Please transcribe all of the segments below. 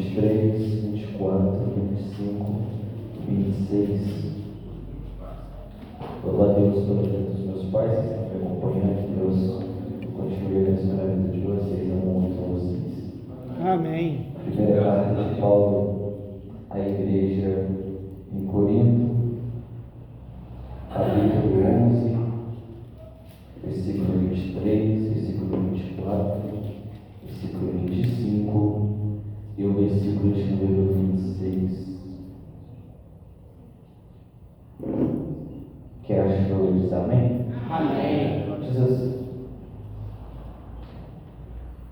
23, 24, 25, 26. Louvo a Deus pela vida dos meus pais que estão me acompanhando. Deus continue abençoando a vida de vocês. Amo muito vocês. Amém. Primeira carta de Paulo à igreja em Corinto, capítulo 11, versículo 23, versículo 24, versículo 25 e o versículo de número 26. Quem achou diz amém? Amém. Diz assim: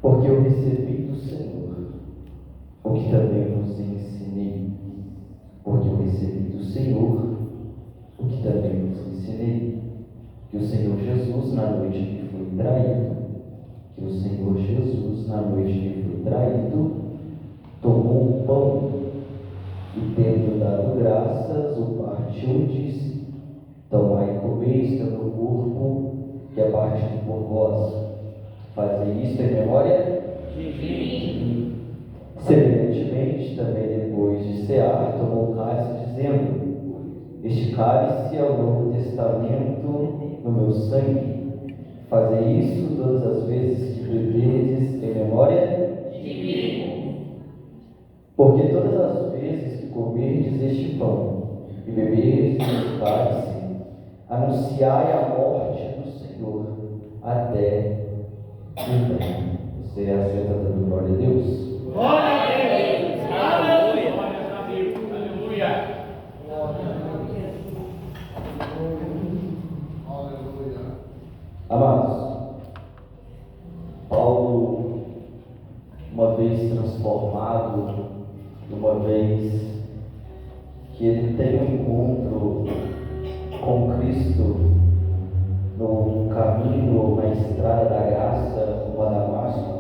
porque eu recebi do Senhor o que também vos ensinei. Porque eu recebi do Senhor o que também vos ensinei. Que o Senhor Jesus, na noite que foi traído, tomou o pão e, tendo dado graças, o partiu e disse: tomai e comei, isto é meu corpo, que é partido por vós. Fazei isto em memória de mim. Semelhantemente, também depois de cear, tomou o cálice, dizendo: este cálice é o Novo Testamento no meu sangue. Fazei isso todas as vezes que beberdes em memória de mim. Porque todas as vezes que comerdes este pão e beberdes este cálice, anunciai a morte do Senhor até que venha. Você aceita dando glória a Deus? Glória a Deus! Aleluia! Aleluia! Amados, Paulo, uma vez transformado, uma vez que ele tem um encontro com Cristo no caminho, na estrada da graça, rumo a Damasco,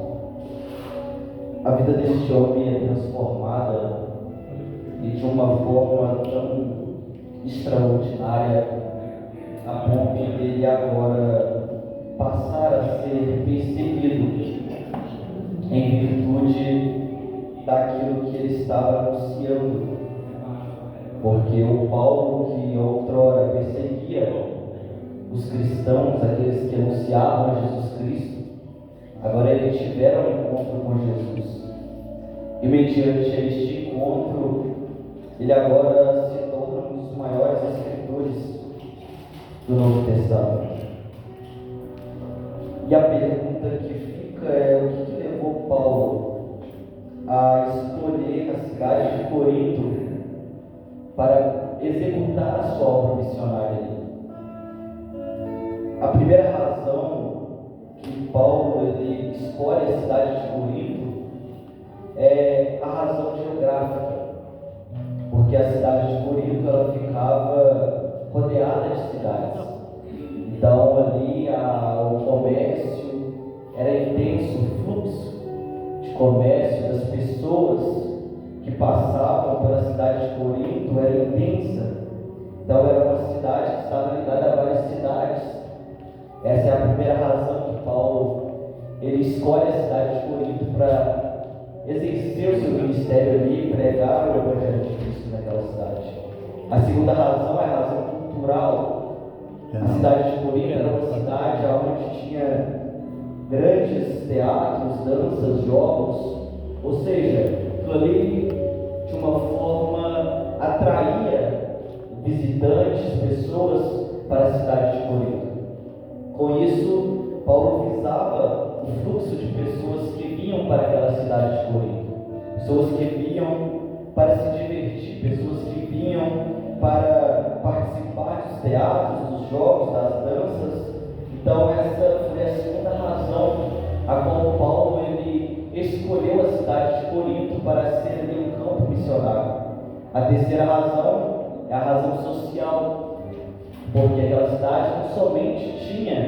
a vida deste homem é transformada e de uma forma tão extraordinária, a ponto de ele agora passar a ser perseguido em virtude daquilo que ele estava anunciando. Porque o Paulo, que outrora perseguia os cristãos, aqueles que anunciavam Jesus Cristo, agora ele tivera um encontro com Jesus. E mediante este encontro, ele agora se torna um dos maiores escritores do Novo Testamento. E a pergunta que fica é: o que levou Paulo a escolher a cidade de Corinto para executar a sua obra missionária? A primeira razão que Paulo ele escolhe a cidade de Corinto é a razão geográfica, porque a cidade de Corinto ela ficava rodeada de cidades. Então ali o comércio era intenso, o fluxo de comércio das pessoas que passavam pela cidade de Corinto era intensa. Então era uma cidade que estava ligada a várias cidades. Essa é a primeira razão que Paulo ele escolhe a cidade de Corinto para exercer o seu ministério ali e pregar o Evangelho de Cristo naquela cidade. A segunda razão é a razão cultural. A cidade de Corinto era uma cidade onde tinha grandes teatros, danças, jogos, ou seja, aquilo ali de uma forma atraía visitantes, pessoas para a cidade de Corinto. Com isso, Paulo visava o fluxo de pessoas que vinham para aquela cidade de Corinto, pessoas que vinham para se divertir, pessoas que vinham para participar dos teatros, dos jogos, das danças. Então essa foi a segunda razão a qual Paulo ele escolheu a cidade de Corinto para ser ali um campo missionário. A terceira razão é a razão social, porque aquela cidade não somente tinha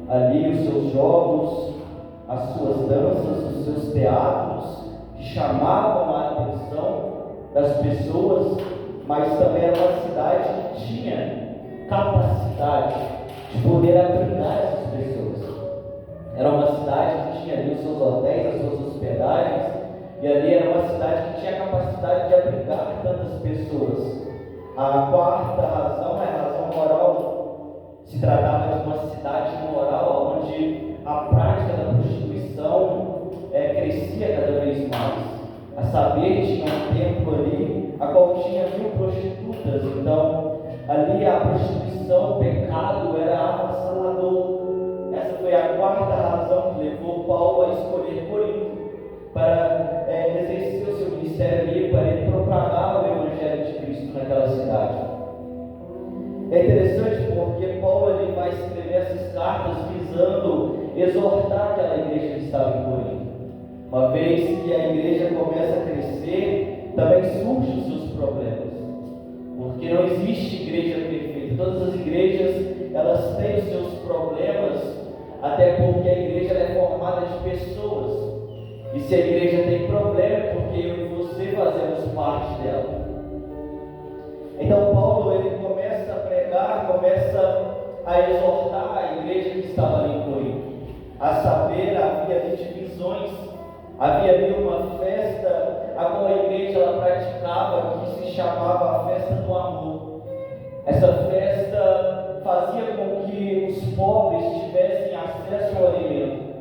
ali os seus jogos, as suas danças, os seus teatros, que chamavam a atenção das pessoas, mas também era uma cidade que tinha capacidade de poder abrigar essas pessoas. Era uma cidade que tinha ali os seus hotéis, as suas hospedagens, E ali era uma cidade que tinha a capacidade de abrigar tantas pessoas. A quarta razão é a razão moral. Se tratava de uma cidade moral onde a prática da prostituição crescia cada vez mais. A saber, tinha um templo ali, a qual tinha 1000 prostitutas. Então, ali a prostituição, o pecado era avassalador. Essa foi a quarta razão que levou Paulo a escolher Corinto para exercer o seu ministério ali, para ele propagar o Evangelho de Cristo naquela cidade. É interessante porque Paulo ele vai escrever essas cartas visando exortar aquela igreja que estava em Corinto. Uma vez que a igreja começa a crescer, também surgem os seus problemas. Porque não existe igreja perfeita. Todas as igrejas, elas têm os seus problemas, até porque a igreja é formada de pessoas. E se a igreja tem problema, é porque eu e você fazemos parte dela. Então Paulo ele começa a pregar, começa a exortar a igreja que estava ali em Corinto. A saber, havia ali divisões, havia ali uma festa a qual a igreja ela praticava, que se chamava a festa do amor. Essa festa fazia com que os pobres tivessem acesso ao alimento.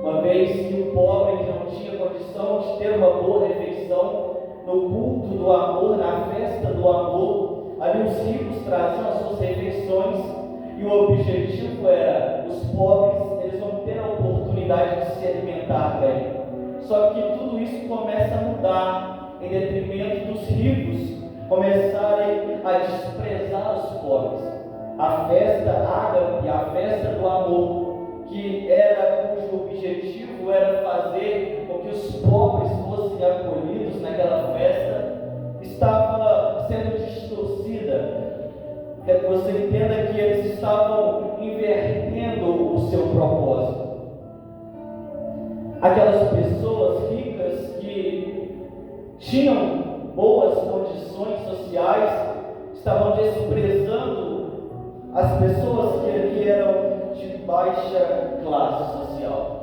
Uma vez que o pobre que não tinha condição de ter uma boa refeição, no culto do amor, na festa do amor, ali os ricos traziam as suas refeições e o objetivo era os pobres, eles vão ter a oportunidade de se alimentar bem. Só que tudo isso começa a mudar em detrimento dos ricos começarem a desprezar os pobres. A festa ágape, a festa do amor, cujo objetivo era fazer com que os pobres fossem acolhidos naquela festa, estava sendo distorcida. Quero que você entenda que eles estavam invertendo o seu propósito. Aquelas pessoas ricas que tinham boas condições sociais estavam desprezando as pessoas que eram de baixa classe social.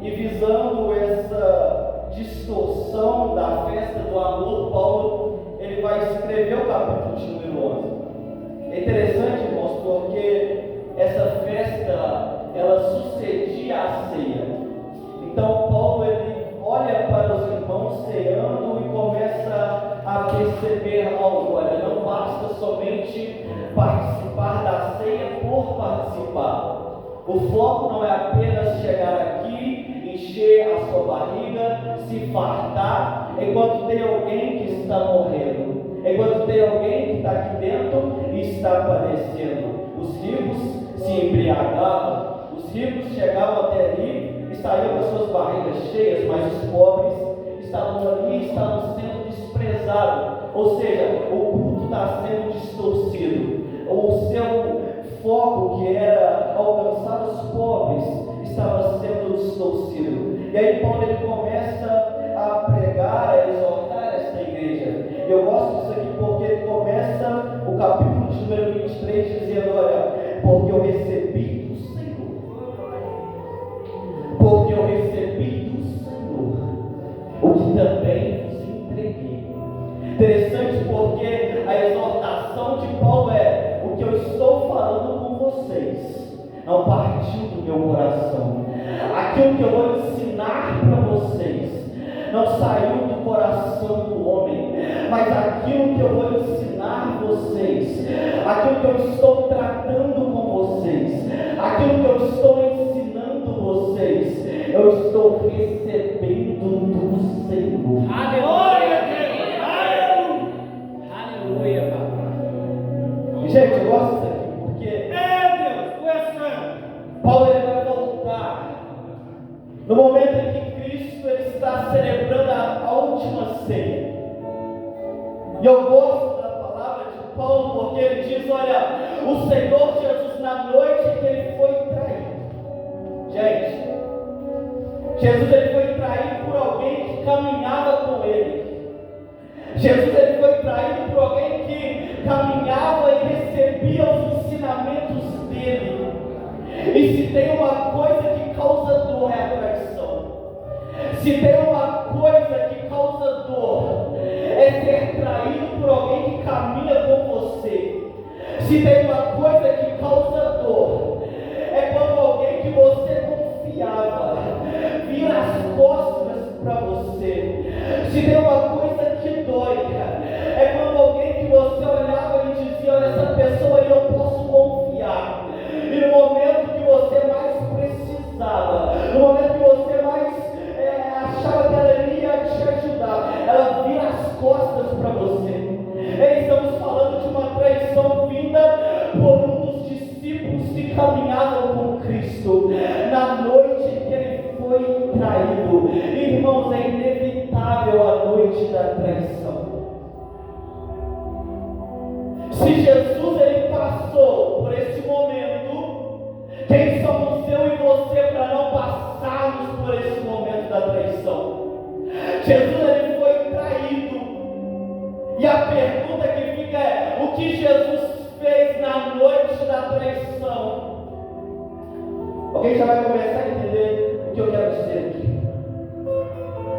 E visando essa distorção da festa do amor, Paulo ele vai escrever o capítulo de número 11. É interessante, irmãos, porque essa festa ela sucedia à ceia. Então Paulo ele olha para os irmãos ceando e começa a perceber algo. Olha, não basta somente participar da ceia por participar. O foco não é apenas chegar aqui, encher a sua barriga, se fartar, enquanto tem alguém que está morrendo, enquanto tem alguém que está aqui dentro e está padecendo. Os ricos se embriagavam, os ricos chegavam até ali e saíam com as suas barrigas cheias, mas os pobres estavam ali e estavam sendo desprezados. Ou seja, o culto está sendo distorcido. O seu foco, que era alcançar os pobres, estava sendo distorcido. E aí Paulo ele começa a pregar, a exortar essa igreja. E eu gosto disso aqui porque ele começa o capítulo de número 23 dizendo: olha, porque eu recebi do Senhor. Porque eu recebi do Senhor o que também vos entreguei. Interessante porque a exortação de Paulo é: o que eu estou falando com vocês não partiu do meu coração. Aquilo que eu vou ensinar para vocês não saiu do coração do homem, mas aquilo que eu vou ensinar vocês, aquilo que eu estou tratando com vocês, aquilo que eu estou ensinando vocês, eu estou recebendo do Senhor. Aleluia, Deus! Aleluia, papai. Gente, eu gosto disso aqui porque Deus, tu és santo. Paulo ele vai voltar no momento em que Cristo ele está celebrando a última ceia. E eu gosto da palavra de Paulo porque ele diz: olha, o Senhor Jesus, na noite que ele foi traído, gente, Jesus ele foi traído por alguém que caminhava com ele. Jesus ele foi traído por alguém que caminhava e recebia os ensinamentos dele. E se tem uma coisa que causa dor é a traição. Se tem uma coisa que é ser traído por alguém que caminha com você. Se tem uma coisa que causa dor, é quando alguém que você confiava vira as costas para você. Se tem uma coisa que dói, é quando alguém que você olhava e dizia: olha, essa pessoa aí eu posso confiar. E no momento que você mais precisava, no momento que você mais achava que ela ia te ajudar, ela vira as costas para você. Estamos falando de uma traição vinda por um dos discípulos que caminhavam com Cristo na noite que ele foi traído. Irmãos, é inevitável a noite da traição. Se Jesus ele passou por esse momento, quem somos eu e você para não passarmos por esse momento da traição? Jesus ele foi traído. E a pergunta que fica é: o que Jesus fez na noite da traição? Alguém já vai começar a entender o que eu quero dizer aqui.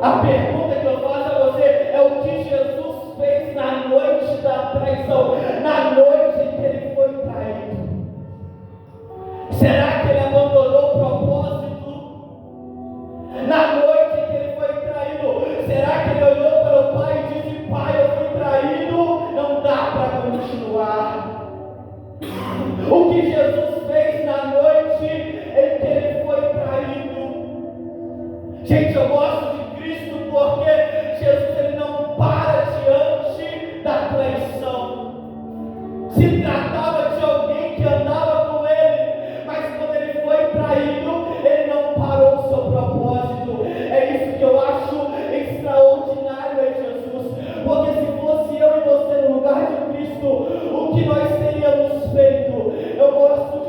A pergunta que eu faço a você é: o que Jesus fez na noite da traição? Na noite em que ele foi traído. Será que ele abandonou o propósito? Na noite em que ele foi traído, será que ele olhou para o pai e disse: pai, eu fui traído, não dá para continuar? O que Jesus fez na noite em que ele foi traído? Gente, eu gosto de Cristo porque Jesus ele não para diante da traição. Se tratava de alguém que andava com ele, mas quando ele foi traído, ele não parou o seu propósito. É isso que eu acho extraordinário em Jesus, porque se fosse eu e você no lugar de Cristo, o que nós teríamos feito? Eu gosto de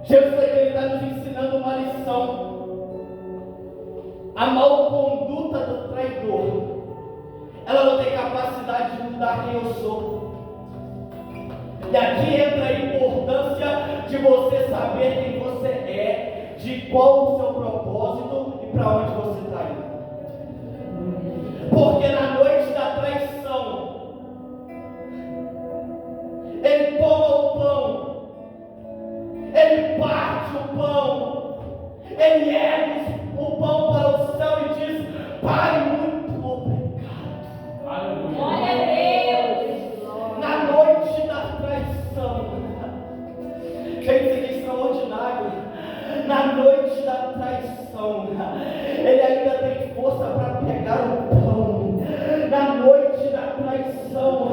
Jesus aqui está nos ensinando uma lição. A mal conduta do traidor, ela não tem capacidade de mudar quem eu sou. E aqui entra a importância de você saber quem você é, de qual o seu propósito e para onde você está indo. Porque na noite da traição, ele toma o pão, ele parte o pão, ele ergue o pão para o céu e diz: Pai, muito obrigado. Glória a Deus. Na noite da traição, gente, isso aqui é extraordinário. Na noite da traição, ele ainda tem força para pegar o pão. Na noite da traição,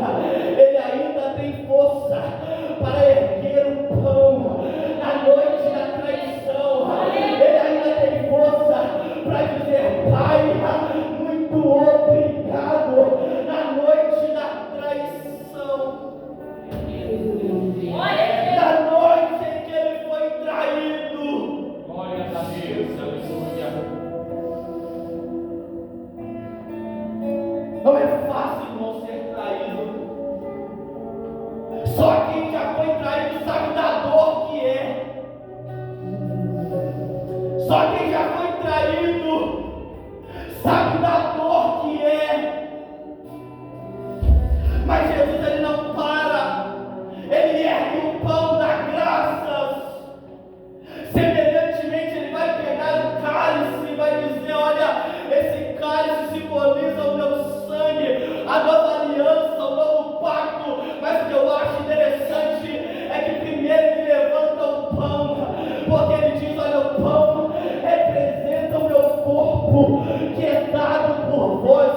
ele ainda tem força para erguer o pão. Na noite da traição, ele ainda tem força para dizer: Pai, muito obrigado. Na noite da traição, na noite em que ele foi traído. Glória a Deus, aleluia. Não é fácil não ser traído. Só quem já foi traído sabe da dor que é. Só quem já foi traído sabe da dor que é. Mas Jesus, ele não para. Ele ergue o pão da graça. Semelhantemente, ele vai pegar o cálice e vai dizer: olha, esse cálice simboliza o meu sangue, a nova aliança, o novo pacto. Mas o que eu acho interessante é que primeiro ele levanta o pão, porque ele diz: olha, o pão representa o meu corpo, que é dado por vós.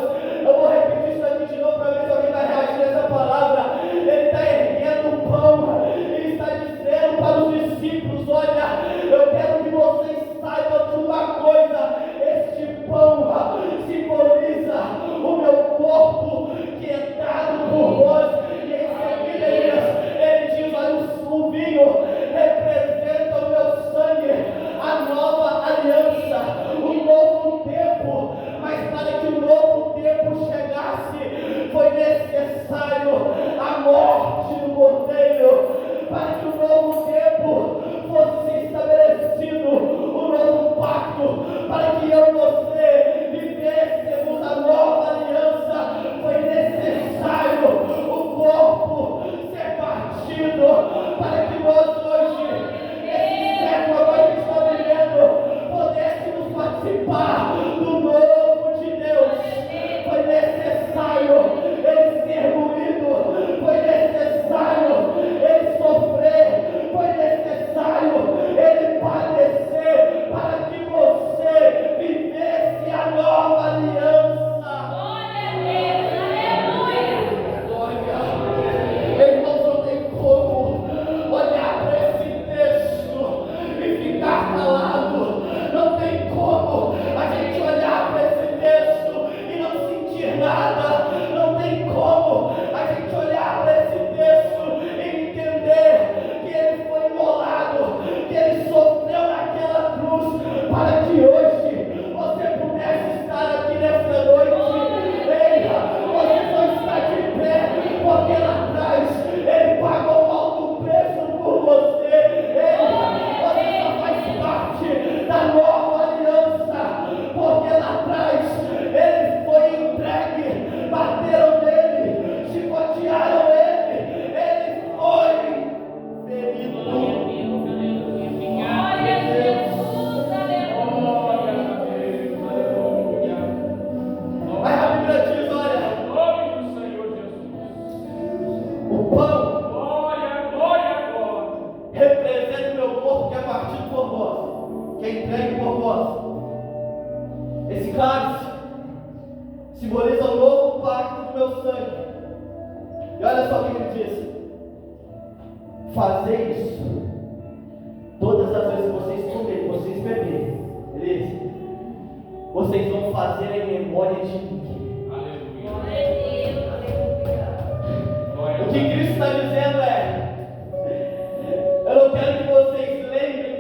Eu vou repetir isso aqui de novo para ver se alguém vai reagir a essa palavra. Ele está erguendo o pão, ele está dizendo para os discípulos: olha, eu quero que vocês saibam de uma coisa: este pão simboliza o meu corpo, que é dado por vós. E em seguida ele diz: olha, o vinho representa o meu sangue, a nova aliança, o novo tempo. Mas para que o novo tempo chegasse, foi necessário a morte do Cordeiro. Para que o novo tempo fosse estabelecido, o novo pacto, para que eu e você vivêssemos a nova aliança, foi necessário o corpo ser partido, para que nós hoje, nesse século que a gente está vivendo, pudéssemos participar do novo de Deus. Foi necessário ele ser moído, foi necessário ele sofrer, foi necessário ele padecer, para que você vivesse a nova aliança. Glória a Deus, aleluia. Irmãos, não tem como olhar para esse texto e ficar calado. Não tem como a gente olhar para esse texto e não sentir nada. Não tem como a gente olhar para esse texto e entender que ele foi imolado, que ele sofreu naquela cruz, para que hoje você pudesse estar aqui nessa noite. Eita, você só está de pé porque lá atrás ele pagou um alto preço por você. Eita, você só faz parte da nova aliança porque lá atrás ele foi entregue, bateram nele, chicotearam ele foi ferido. Glória a Jesus, aleluia. Aí a Bíblia diz: olha, Nome do Senhor Jesus. o pão Glória, glória, glória. representa o meu corpo, que é partido por vós, que é entregue por vós. Esse cálice simboliza o novo pacto do meu sangue. E olha só o que ele diz: fazer isso todas as vezes que vocês comerem, vocês beberem, beleza? Vocês vão fazer em memória de mim. Aleluia. O que Cristo está dizendo é: eu não quero que vocês lembrem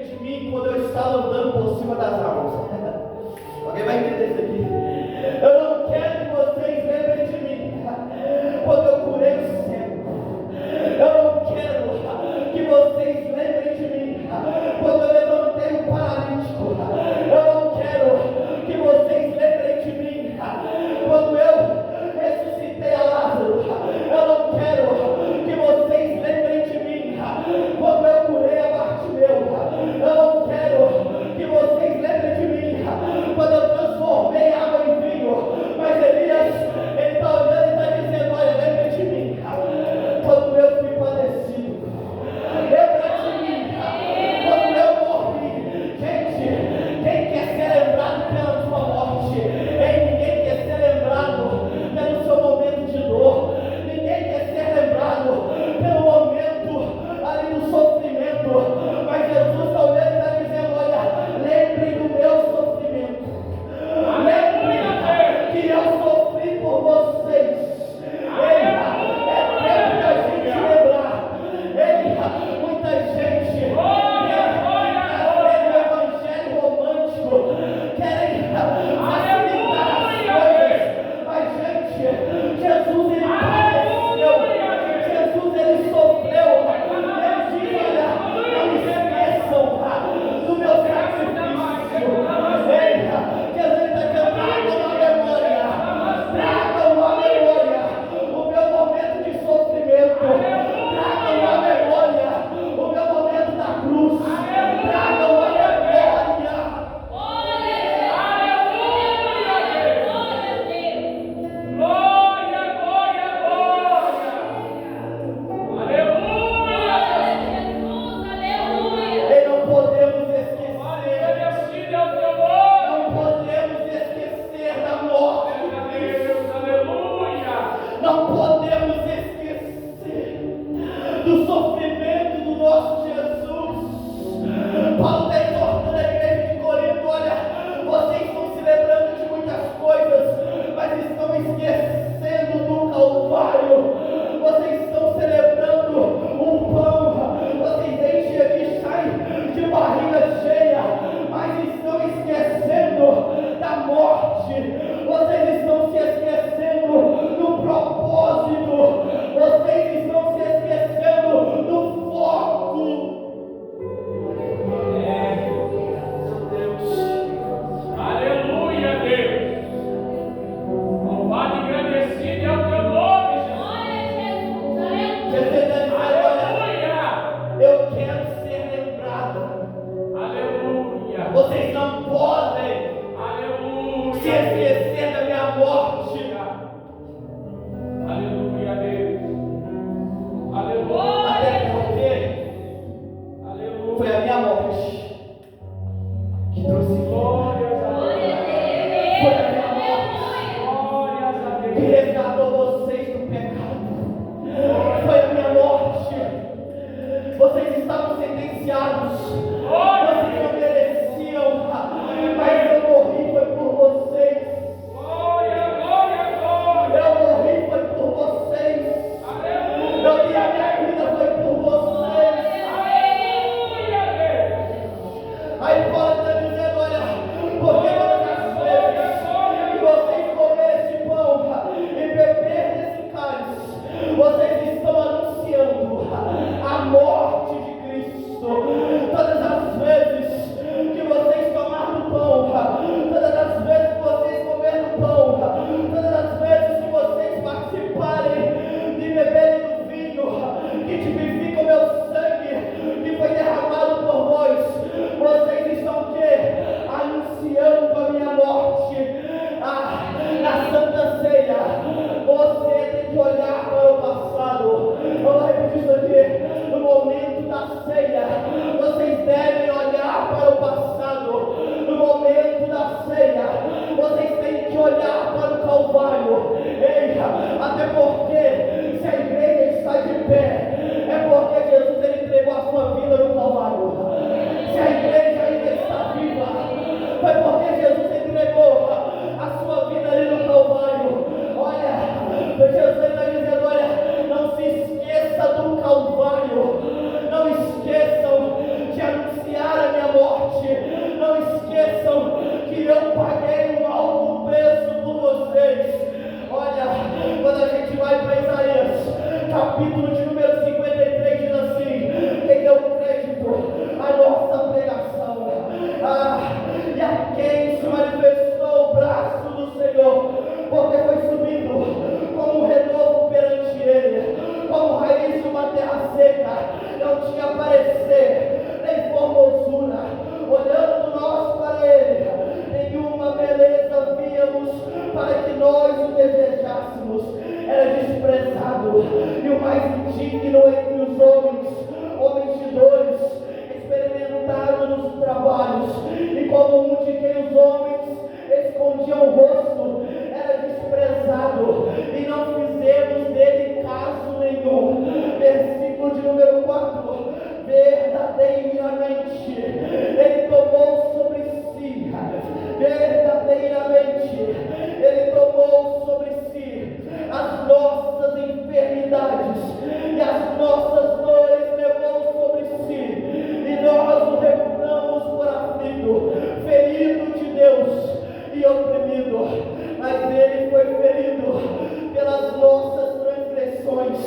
a minha morte que trouxe glória. Foi a minha morte que resgatou vocês do pecado. Foi a minha morte. Vocês estavam sentenciados. Vocês não mereciam. Mas eu morri foi por vocês. Eu morri foi por vocês. Eu dei a minha vida foi por vocês. Aí Paulo está dizendo, olha, porque muitas vezes que vocês comerem esse pão e beber desse cálice, vocês estão anunciando a morte de Cristo. Todas as vezes que vocês tomarem do pão, todas as vezes que vocês comerem do pão, todas as vezes que vocês participarem de beberem do vinho, que tipifica o meu sangue, que foi derramado por vós, vocês estão o quê? Anunciando a minha morte. Na Santa Ceia, você tem que olhar para o passado. Vamos repetir isso aqui. No momento da ceia, vocês devem olhar para o passado. No momento da ceia, vocês têm que olhar para o Calvário. Eita, até porque se a igreja está de pé, é porque Jesus ele entregou a sua vida no Calvário. Se a igreja ainda está viva, foi porque Jesus entregou a sua vida ali no Calvário. Olha, Jesus está dizendo, olha, não se esqueça do Calvário. Não esqueçam de anunciar a minha morte. Não esqueçam que eu paguei um alto preço por vocês. Olha, quando a gente vai para Isaías, capítulo de número 53, diz assim: quem deu crédito à nossa pregação, e a quem se manifestou o braço do Senhor, porque foi subido como um renovo perante ele, como raiz de uma terra seca, não tinha parecer, nem formosura, olhando nós para ele, nenhuma beleza víamos para que nós o desejássemos, era desprezado, e o mais indigno entre os homens de dores, experimentado nos trabalhos, e como um de quem os homens escondiam o rosto, era desprezado, e não fizemos dele caso nenhum. Versículo de número 4: verdadeiramente ele tomou sobre si, verdadeiramente ele tomou sobre si as nossas enfermidades e as nossas dores levou sobre si, e nós o reputamos por aflito, ferido de Deus e oprimido. Mas ele foi ferido pelas nossas transgressões,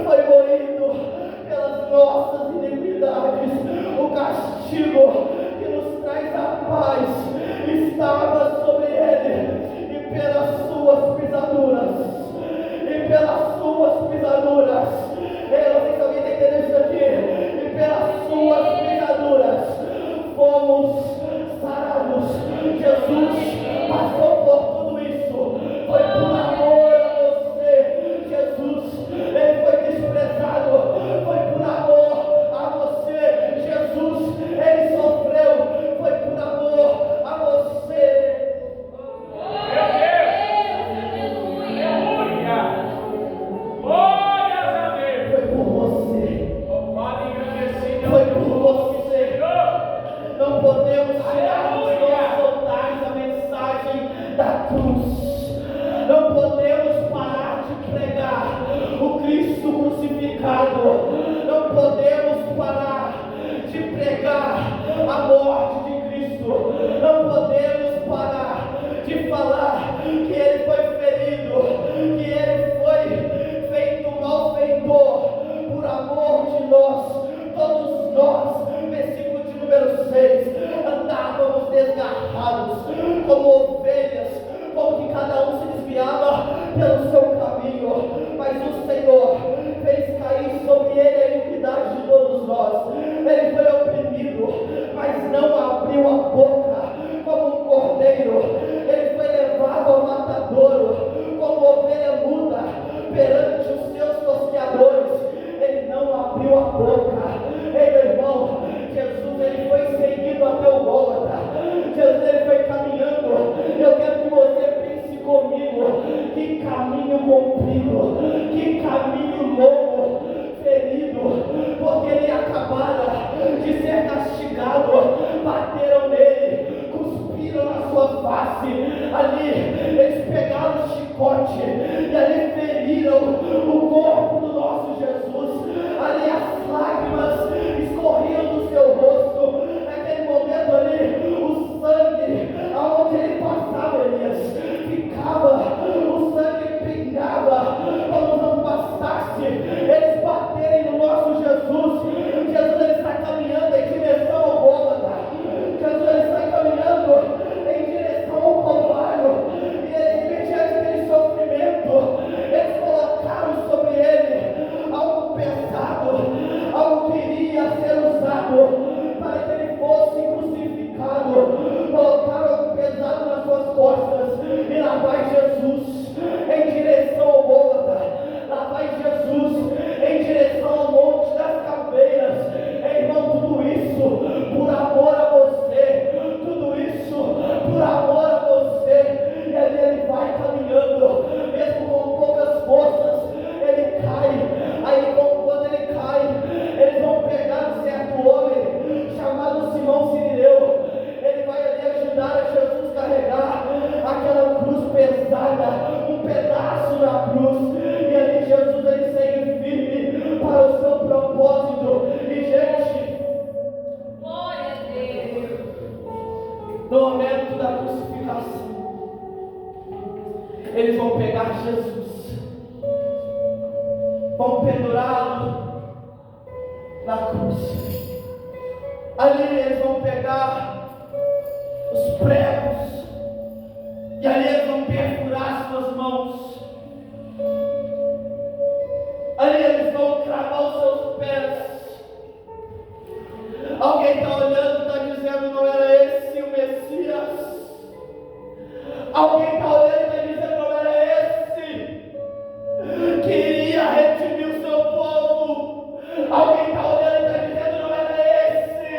foi moído pelas nossas iniquidades. O castigo que nos traz a paz estava sobre ele, e pelas suas pisaduras, eu não sei se alguém está entendendo isso aqui, e pelas suas pisaduras fomos sarados. Jesus passou por tudo isso, foi por amor a você. Jesus, ele foi desprezado, foi por amor a você. Jesus, ele sofreu, foi por amor a você. Foi por você. Não podemos tirar dos nossos altares a mensagem da cruz. Não podemos parar de pregar o Cristo crucificado. Não podemos parar de pregar a morte de Cristo. Não podemos parar de falar que ele foi ferido, que ele foi feito malfeitor por amor de nós. Todos nós, versículo de número 6, andávamos desgarrados como ovelhas, como que cada um se desviava pelo seu caminho, mas o Senhor fez cair sobre ele a iniquidade de todos nós. Ele foi oprimido, mas não abriu a boca como um cordeiro. Ele foi levado ao matadouro como ovelha muda perante os seus tosqueadores. Ele não abriu a boca. Ei, meu irmão, Jesus no momento da crucificação, eles vão pegar Jesus, vão pendurá-lo na cruz. Ali eles vão pegar os pregos, e ali eles vão perfurar suas mãos, ali eles vão cravar os seus pés. Alguém está olhando e está dizendo: não era esse o Messias? Alguém está olhando e está dizendo: não era esse que iria redimir o seu povo? Alguém está olhando e está dizendo: não era esse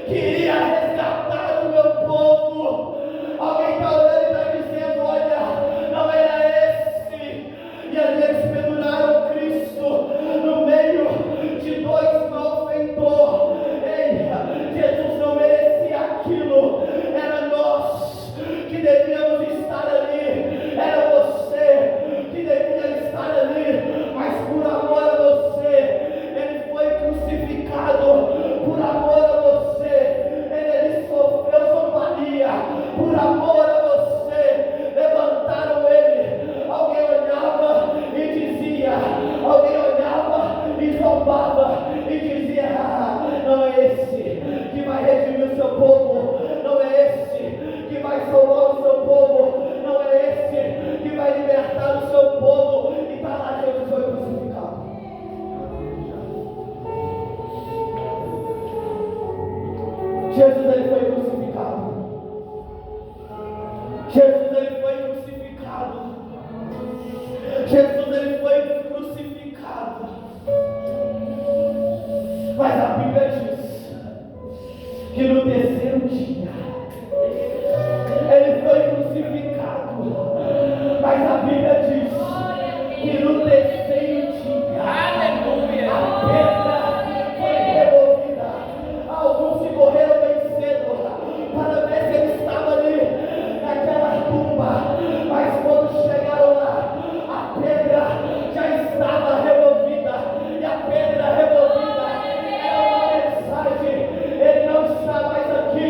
que iria resgatar o meu povo? Alguém está olhando e está dizendo: olha, não era esse. E ali eles penduraram Cristo no meio de dois malfeitores. Jesus não merecia aquilo, era nós que devíamos estar ali, era você que devia estar ali, mas por amor a você, ele foi crucificado, por amor a você, ele sofreu zombaria, por amor a você, levantaram ele. Alguém olhava e dizia, alguém olhava e zombava e dizia: não é esse que vai redimir o seu povo, não é esse que vai salvar o seu povo, não é esse que vai libertar o seu povo. E está lá, Jesus foi crucificado. Jesus, ele foi crucificado. Jesus, ele foi crucificado. Jesus, ele foi crucificado. Mas a Bíblia diz que no terceiro dia ele foi crucificado. Mas a Bíblia diz que no terceiro dia, aleluia, a pedra foi removida. Alguns se correram bem cedo para ver se ele estava ali naquela tumba, mas quando chegaram lá, a pedra já estava removida. E a pedra removida é uma mensagem: ele não está mais aqui,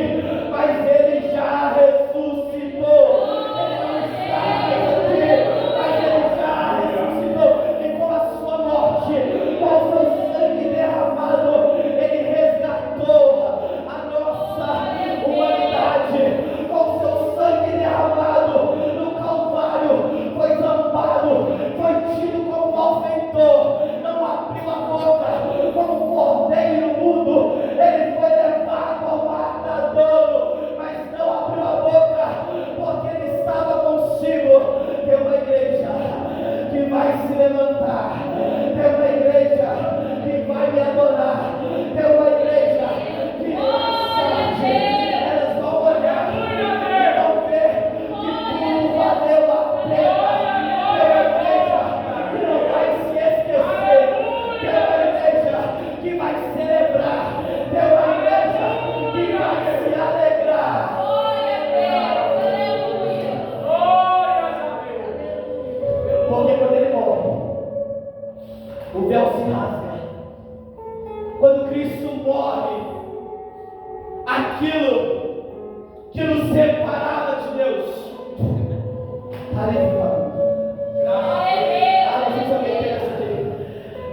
mas ele já ressuscitou. Ele não está mais aqui, mas ele já ressuscitou. E com a sua morte, com o seu sangue derramado, ele resgatou a nossa humanidade. Com o seu sangue derramado no Calvário, foi zombado, foi tido como malfeitor, não abriu a boca como cordeiro mudo. Ele foi levado ao matadouro, mas não abriu a boca, porque ele estava consigo. Tem uma igreja que vai se levantar, tem uma igreja que vai me adorar, tem uma igreja que elas vão olhar e vão ver que tudo valeu a pena. Tem uma igreja que não vai se esquecer, tem uma igreja que vai celebrar, tem uma igreja que vai se alegrar. Porque quando ele morre, o véu se rasga. Quando Cristo morre, aquilo que nos separava de Deus está levado. Não sei se alguém tem essa aqui.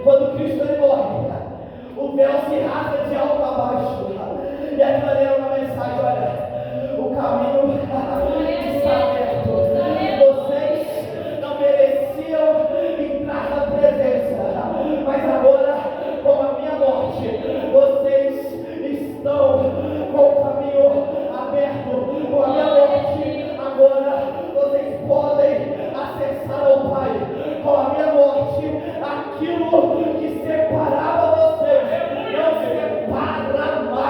Quando Cristo ele morre, o véu se rasga de alto a baixo. E aquilo ali é uma mensagem: olha, o caminho está aberto. Vocês não mereciam entrar na presença, mas agora, com a minha morte, vocês estão com o caminho aberto. Com a minha morte, agora vocês podem acessar ao Pai. Com a minha morte, aquilo que separava vocês não separa mais.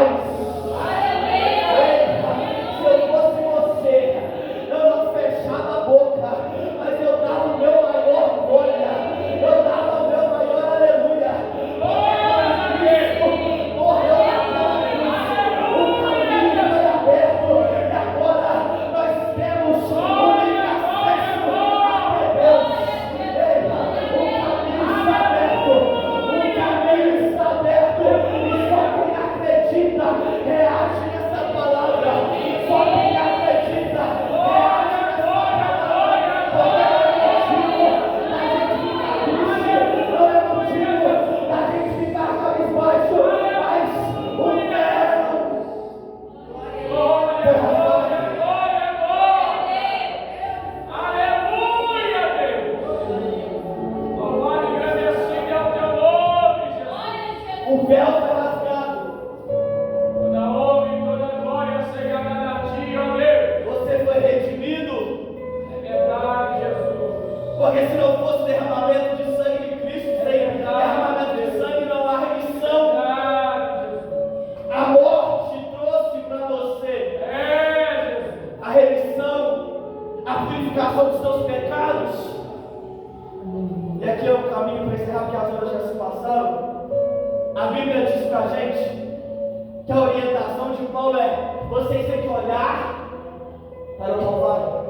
purificação dos seus pecados. E aqui é o caminho para encerrar, porque as horas já se passaram. A Bíblia diz para a gente que a orientação de Paulo é: vocês têm que olhar para o Calvário.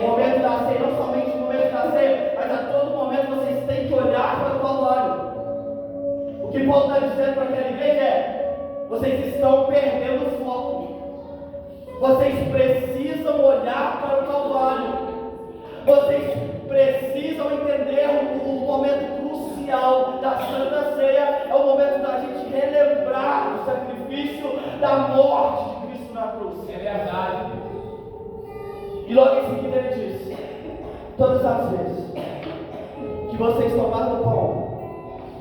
No momento da ceia, não somente no momento da ceia, mas a todo momento vocês têm que olhar para o Calvário. O que Paulo está dizendo para aquela igreja é: vocês estão perdendo o foco. Vocês precisam olhar para o Calvário. Vocês precisam entender o momento crucial da Santa Ceia. É o momento da gente relembrar o sacrifício da morte de Cristo na cruz. É verdade. E logo em seguida ele diz: todas as vezes que vocês tomarem do pão,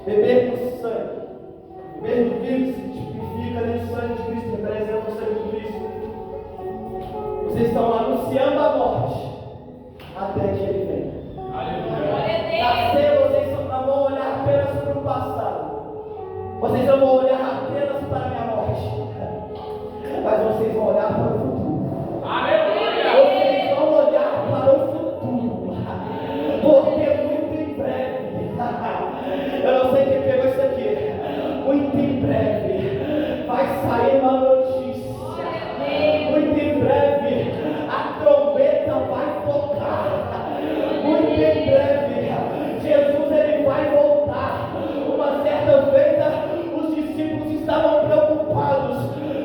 beber do sangue, beber do vinho, se tipifica ali o sangue de Cristo, representa o sangue de Cristo, vocês estão anunciando a morte até que ele venha. Aleluia. Na ceia vocês não vão olhar apenas para o passado, vocês não vão olhar apenas para a minha morte, mas vocês vão olhar para o futuro. Aleluia. Vocês vão olhar para o futuro, porque muito em breve, eu não sei quem pegou isso aqui, muito em breve vai sair uma notícia, muito em breve a trombeta vai tocar, muito em breve Jesus ele vai voltar. Uma certa feita os discípulos estavam preocupados,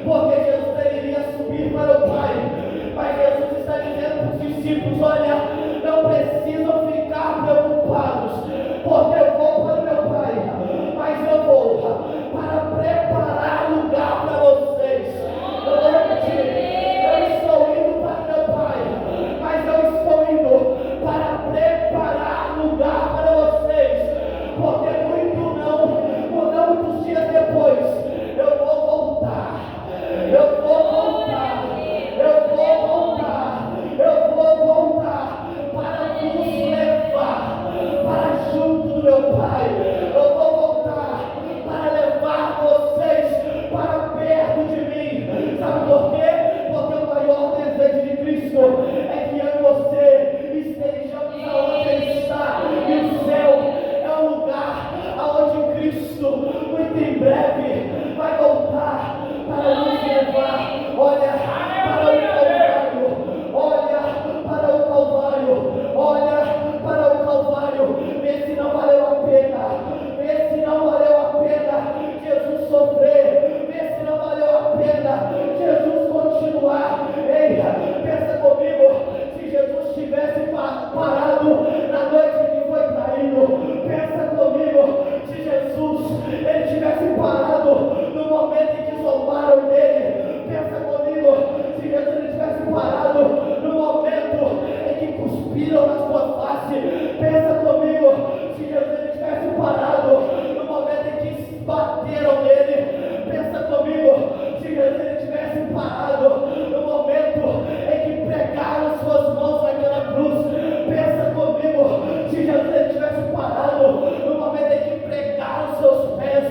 porque Jesus ele iria subir para o Pai, mas Jesus está dizendo para os discípulos: olha, não precisam ficar preocupados, porque eu vou para o meu Pai, mas eu vou para preparar lugar para vocês. Eu vou repetir: eu estou indo para o meu Pai, mas eu estou indo para preparar lugar para vocês, porque muitos dias depois eu vou voltar, eu vou voltar, eu vou voltar, eu vou voltar para nos levar para junto do meu Pai. Eu vou voltar para levar vocês para perto de mim. Sabe por quê? Porque o maior desejo de Cristo é que eu e você estejamos aonde Ele está. E o céu é um lugar aonde Cristo, muito em breve, vai voltar para nos levar. Olha para o Calvário, olha para o Calvário, olha para o Calvário. Vê se não valeu a pena, vê se não valeu a pena Jesus sofrer, vê se não valeu a pena Jesus continuar. Ei, pensa comigo: se Jesus tivesse parado na noite que foi traído, pensa comigo, se Jesus ele tivesse parado no momento em que zombaram dele, pensa comigo, se Jesus ele tivesse parado no momento em que cuspiram na sua face, pensa comigo, se Jesus ele tivesse parado no momento em que bateram nele, pensa comigo, se Jesus ele tivesse parado no momento em que pregaram suas mãos naquela cruz, pensa comigo, se Jesus ele tivesse parado no momento em que pregaram seus pés,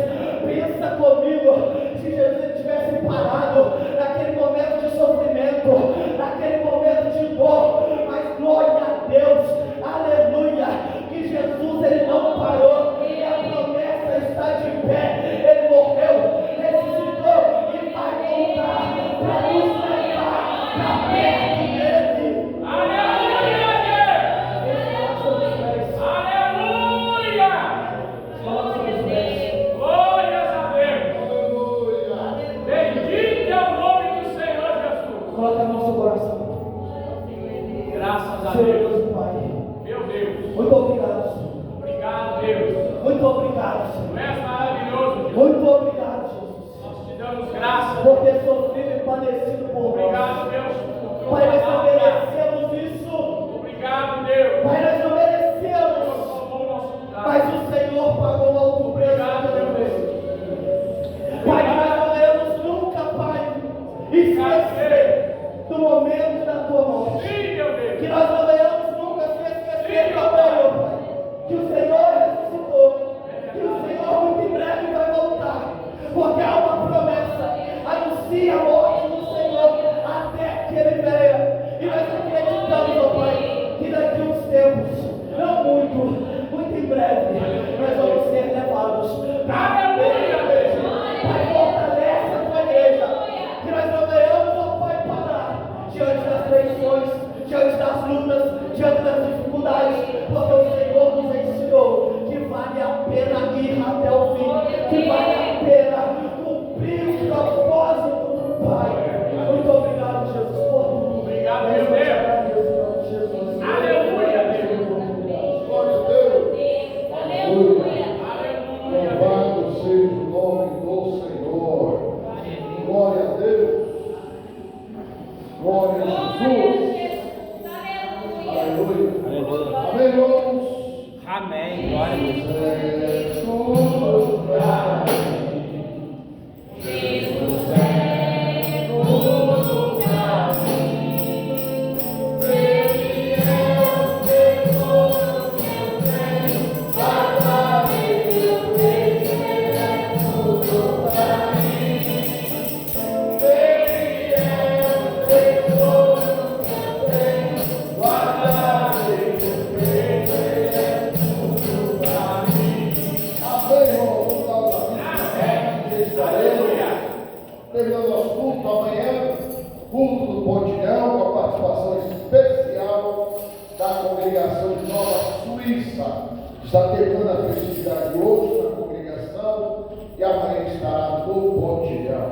pensa comigo, se Jesus ele tivesse parado naquele momento de sofrimento, naquele momento de dor, mas glória a Deus, aleluia, que Jesus ele não parou, e a promessa está de pé. Ele morreu, ressuscitou e vai voltar para nos levar para perto dele. Aleluia. Aleluia. Glórias a Deus. Bendito é o nome do Senhor Jesus. Coloca no seu coração. Graças a Senhor Deus. Deus e Pai, Meu Deus. muito obrigado, Senhor. Obrigado, Deus. Muito obrigado, Senhor. Tu és maravilhoso, Deus. Muito obrigado, Jesus, Nós te damos graças. por ter sofrido e padecido por nós. Obrigado, Deus, por tua Pai, nós não palavra. merecemos isso. Obrigado, Deus. Pai, nós não merecemos. Deus salvou o nosso lugar. Mas o Senhor pagou o alto preço pelo preço. Pai, que nós não devemos nunca, Pai, esquecer do momento da tua morte. Sim, meu Deus. Que nós não devemos nunca se esquecer também, ó Pai, que o Senhor ressuscitou, que o Senhor muito em breve vai voltar, porque há uma promessa: anuncia a morte do Senhor até que Ele venha. E nós acreditamos, ó das lutas, diante das dificuldades, porque o Senhor nos ensinou que vale a pena ir até o fim, que vale a pena cumprir o propósito do Pai. Muito obrigado, Jesus, por tudo. Obrigado, meu Deus. Jesus. Aleluia, Deus. Glória a Deus. Aleluia. Aleluia. Louvado seja o nome do Senhor. Glória a Deus. Glória a Jesus. Aleluia. Amém, irmãos? Amém. Glória a Deus. Jesus pra mim. Jesus é tudo pra mim. Ele é o tesouro que eu tenho. Guarda meu peito, ele é tudo pra mim. Ele é o tesouro que eu tenho. Guarda meu peito, ele é tudo pra mim. Amém, irmãos? Terminando o nosso culto amanhã, culto do Pontilhão, com a participação especial da congregação de Nova Suíça. Está terminando a festividade hoje na congregação e amanhã estará no Pontilhão.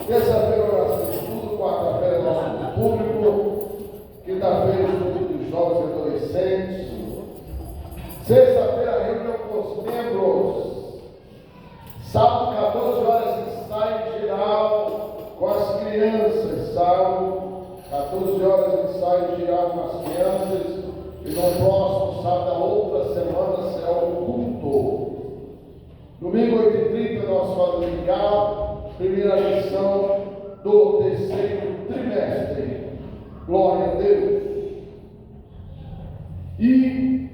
Terça-feira, oração de estudo, quarta-feira, nosso culto público, quinta-feira, estudo dos jovens e adolescentes, sexta-feira, reunião com os membros. Sábado, 14 horas, ensaio geral com as crianças. Sábado, 14 horas, ensaio geral com as crianças. E no próximo sábado, da outra semana, será o culto. Domingo, 8h30, nosso escola dominical, primeira lição do terceiro trimestre. Glória a Deus. E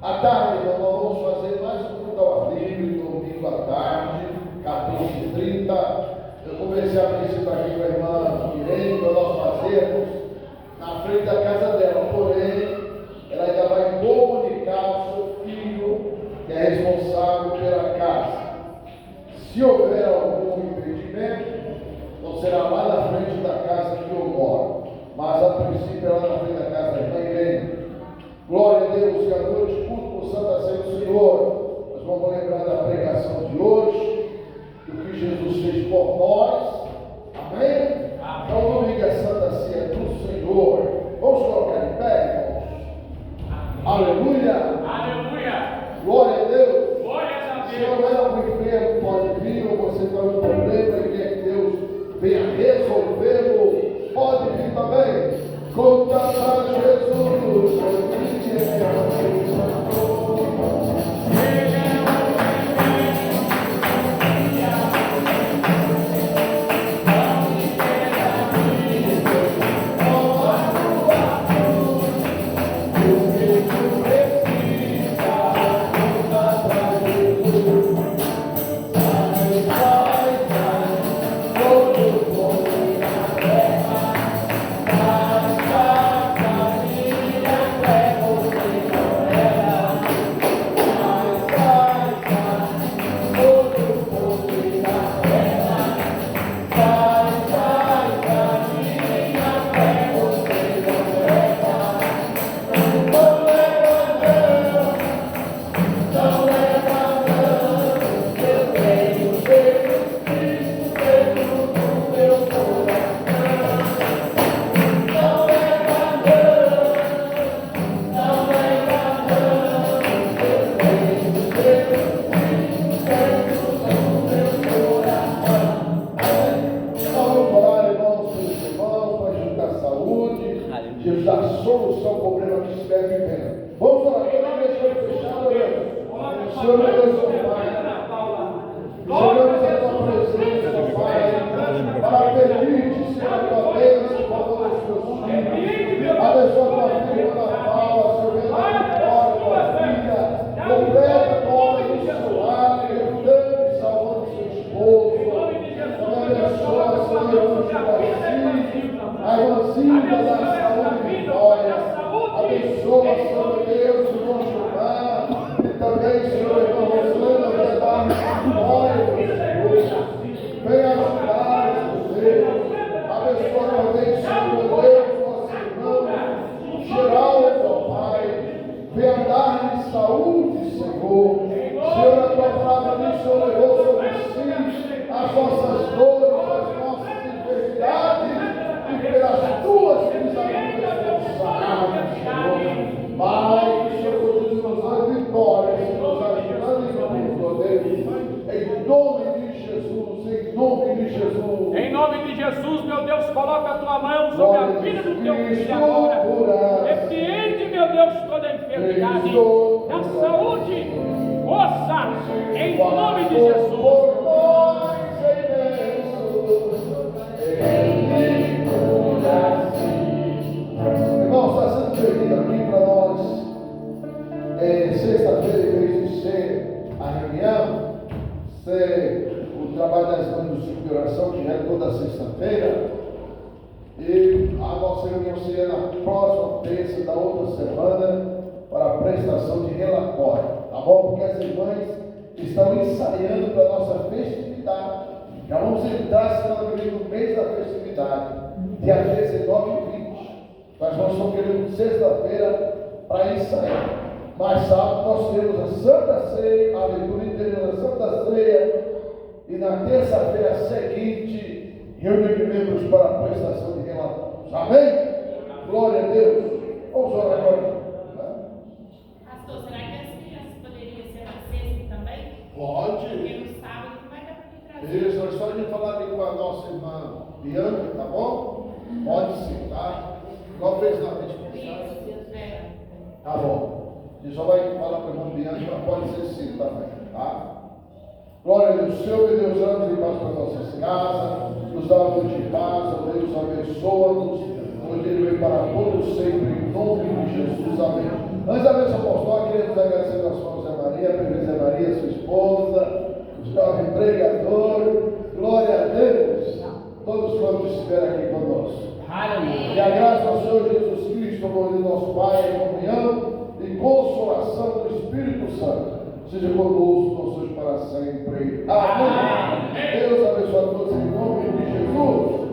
à tarde, nós vamos fazer mais um culto ao ar livre, domingo à tarde, 14h30. Eu comecei a princípio aqui com a irmã Irene, para nós fazermos na frente da casa dela, porém, ela ainda vai comunicar ao seu filho, que é responsável pela casa. Se houver algum impedimento, não será lá na frente da casa que eu moro, mas a princípio é lá na frente da casa da irmã Irene. Glória a Deus, e a noite, culto por Santa Ceia do Senhor. Nós vamos lembrar da pregação de hoje, do que Jesus fez por nós. Amém? Então, o domingo é Santa Ceia do Senhor. Vamos colocar em pé, irmãos? Aleluia! Aleluia. Glória a Deus! Glórias a Se Deus. houver algum enfermo, pode vir, ou você está no problema e quer que Deus venha resolvê-lo, pode vir também. Conta a Jesus, ele é o Senhor. Jesus dá solução ao problema que estiver vivendo. Vamos orar, toda vez que eu fechar orando. Senhor, meu Deus, meu Pai, chegamos à tua presença, Pai, para pedir-te, Senhor, a tua bênção, por favor, dos teus filhos. Abençoa a tua filha, Ana Paula, Senhor, venha dar vitória, tua filha, completa, toma do seu lado, ajudando e salvando seu esposo. Abençoa, Senhor, o Juraci, a irmãzinha da saúde e vitória. Abençoa, Senhor Deus, o irmão Gilmar, e também, Senhor, a irmã Rosana, vai dar vitória, Senhor. Venha ajudar, Deus. Senhor. Senhor, a tua palavra diz, o Senhor levou sobre si as nossas dores, as nossas enfermidades, e pelas tuas pisaduras sarados, Senhor. Pai, que o Senhor continue nos dando vitórias, nos ajudando em tudo, Deus. Em nome de Jesus, em nome de Jesus. Em nome de Jesus, meu Deus, coloca a tua mão sobre a vida do teu filho agora. Repreende, meu Deus, toda a enfermidade. Da saúde, força, em nome de Jesus. Irmão, está sendo pedido aqui para nós, sexta-feira, em vez de ser a reunião, ser o trabalho das mães do ciclo de oração, que é toda sexta-feira, e a nossa reunião seria na próxima terça da outra semana, para a prestação de relatório, tá bom? Porque as irmãs estão ensaiando para a nossa festividade. Já vamos entrar, se não me engano, no mês da festividade, dia 19 e 20. Nós vamos querendo sexta-feira para ensaiar. Mas sábado nós teremos a Santa Ceia, a leitura interior da Santa Ceia, e na terça-feira seguinte, reunião de membros para a prestação de relatórios. Amém? Glória a Deus. Vamos orar agora. Pastor, será que as crianças poderiam ser na sexta também? Pode. Porque no sábado não vai dar para trazer. Isso, nós só de falar aqui com a nossa irmã Bianca, tá bom? Pode sim, tá? Igual fez na festividade. Tá bom. A gente só vai falar com a irmã Bianca, pode ser sim também, tá? Glória a Deus, Senhor e Deus, anda em paz para as nossas casas, nos dá uma noite de paz, ó Deus, abençoa-nos, onde Ele vem para todos sempre, em nome de Jesus, amém. Antes da bênção apostólica, queremos agradecer ao nosso Zé Maria, a Zé Maria, sua esposa, o jovem pregador, glória a Deus, todos quantos estiveram aqui conosco. E a graça do Senhor Jesus Cristo, o amor de nosso Pai, a comunhão e consolação do Espírito Santo, seja conosco, hoje para sempre. Amém. Deus abençoe a todos em nome de Jesus.